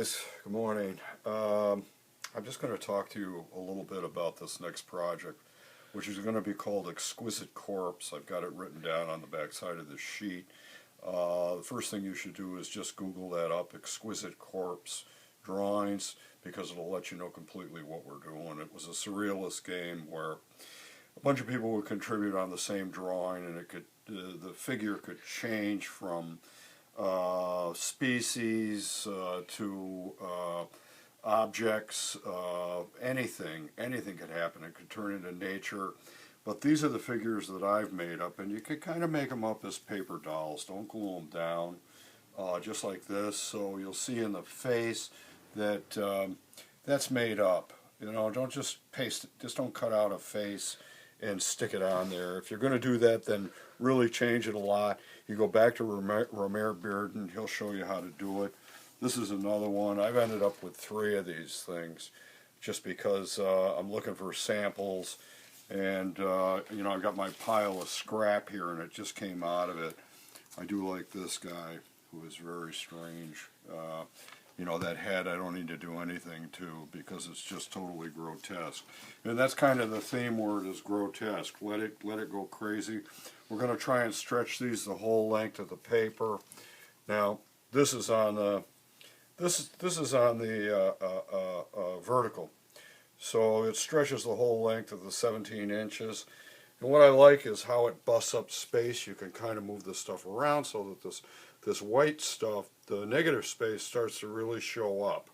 guys, good morning. I'm just going to talk to you a little bit about this next project, which is going to be called Exquisite Corpse. I've got it written down on the back side of the sheet. The first thing you should do is just Google that up, Exquisite Corpse drawings, because it'll let you know completely what we're doing. It was a surrealist game where a bunch of people would contribute on the same drawing, and the figure could change from species to objects. Anything could happen. It could turn into nature. But these are the figures that I've made up, and you can kind of make them up as paper dolls. Don't glue them down, just like this. So you'll see in the face that that's made up. You know, don't just paste it, just don't cut out a face and stick it on there. If you're going to do that, then really change it a lot. You go back to Romer Bearden, he'll show you how to do it. This is another one. I've ended up with 3 of these things just because I'm looking for samples, and you know, I've got my pile of scrap here and it just came out of it. I do like this guy who is very strange. You know, that head I don't need to do anything to because it's just totally grotesque. And that's kind of the theme word, is grotesque. Let it go crazy. We're going to try and stretch these the whole length of the paper. Now, this is on the vertical, so it stretches the whole length of the 17 inches. And what I like is how it busts up space. You can kind of move this stuff around so that this white stuff, the negative space, starts to really show up.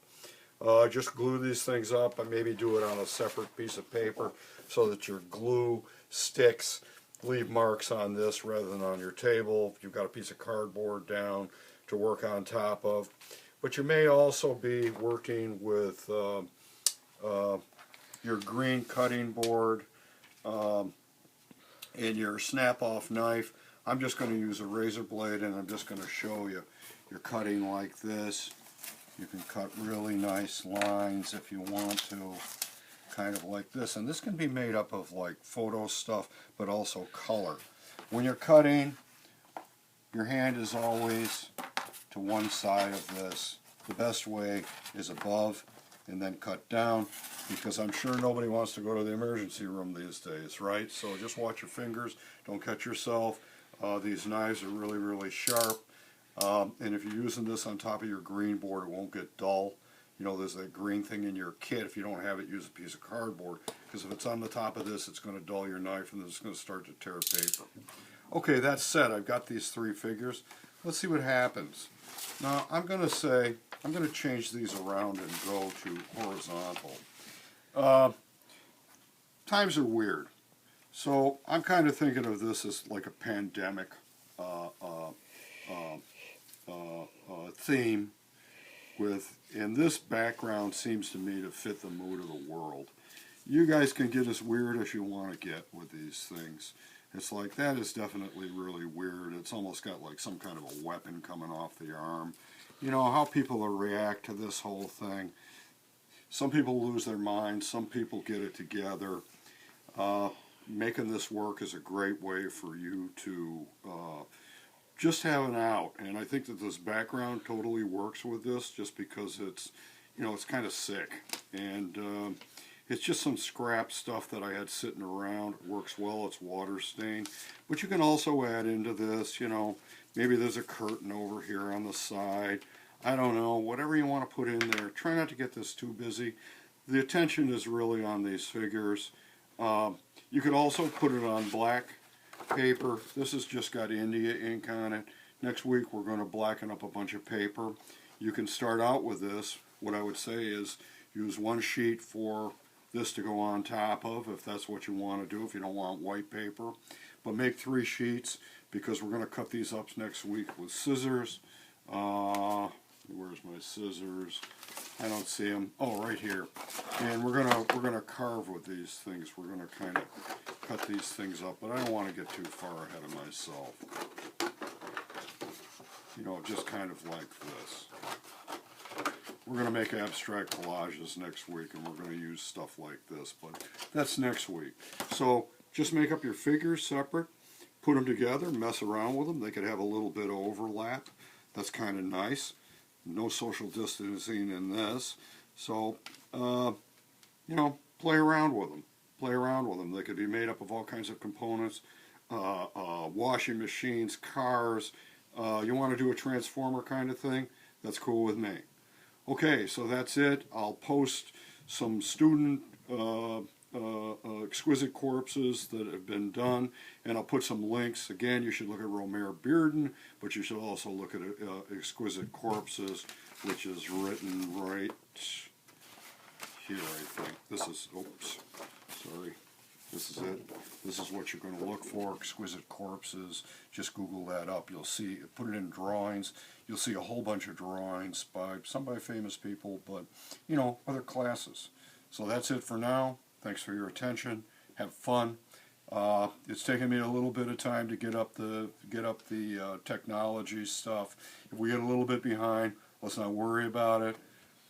Just glue these things up, and maybe do it on a separate piece of paper so that your glue sticks. Leave marks on this rather than on your table. If you've got a piece of cardboard down to work on top of. But you may also be working with your green cutting board and your snap-off knife. I'm just going to use a razor blade, and I'm just going to show you. You're cutting like this. You can cut really nice lines if you want to, kind of like this. And this can be made up of like photo stuff, but also color. When you're cutting, your hand is always to one side of this. The best way is above and then cut down, because I'm sure nobody wants to go to the emergency room these days, right? So just watch your fingers, don't cut yourself. These knives are really, really sharp, and if you're using this on top of your green board, it won't get dull. You know, there's that green thing in your kit. If you don't have it, use a piece of cardboard, because if it's on the top of this, it's going to dull your knife, and it's going to start to tear paper. Okay, that said, I've got these 3 figures. Let's see what happens. Now, I'm going to change these around and go to horizontal. Times are weird. So I'm kind of thinking of this as like a pandemic theme, and this background seems to me to fit the mood of the world. You guys can get as weird as you want to get with these things. It's like, that is definitely really weird. It's almost got like some kind of a weapon coming off the arm. You know, how people will react to this whole thing. Some people lose their minds, some people get it together. Making this work is a great way for you to just have an out. And I think that this background totally works with this, just because it's, you know, it's kind of sick. And it's just some scrap stuff that I had sitting around. It works well, it's water stained. But you can also add into this, you know, maybe there's a curtain over here on the side. I don't know, whatever you want to put in there. Try not to get this too busy. The attention is really on these figures. You could also put it on black paper. This has just got India ink on it. Next week we're going to blacken up a bunch of paper. You can start out with this. What I would say is use 1 sheet for this to go on top of, if that's what you want to do, if you don't want white paper. But make 3 sheets, because we're going to cut these up next week with scissors. Where's my scissors? I don't see them. Oh, right here. And we're gonna carve with these things. We're gonna kind of cut these things up, but I don't want to get too far ahead of myself. You know, just kind of like this. We're going to make abstract collages next week, and we're going to use stuff like this, but that's next week. So just make up your figures separate, put them together, mess around with them. They could have a little bit of overlap. That's kind of nice. no social distancing in this. So, you know, play around with them. Play around with them. They could be made up of all kinds of components, washing machines, cars. You want to do a transformer kind of thing? That's cool with me. Okay, so that's it. I'll post some student exquisite corpses that have been done, and I'll put some links. Again, you should look at Romare Bearden, but you should also look at exquisite corpses, which is written right here, I think. This is, oops, sorry. This is it. This is what you're going to look for, exquisite corpses. Just Google that up. You'll see, put it in drawings. You'll see a whole bunch of drawings by some by famous people, but, you know, other classes. So that's it for now. Thanks for your attention. Have fun. It's taken me a little bit of time to get up the technology stuff. If we get a little bit behind, let's not worry about it.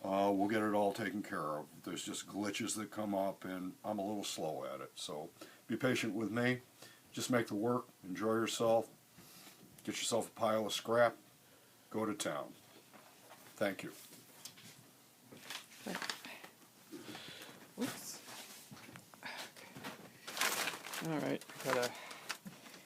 We'll get it all taken care of. There's just glitches that come up, and I'm a little slow at it. So be patient with me. Just make the work. Enjoy yourself. Get yourself a pile of scrap. Go to town. Thank you. Whoops. Okay. All right, gotta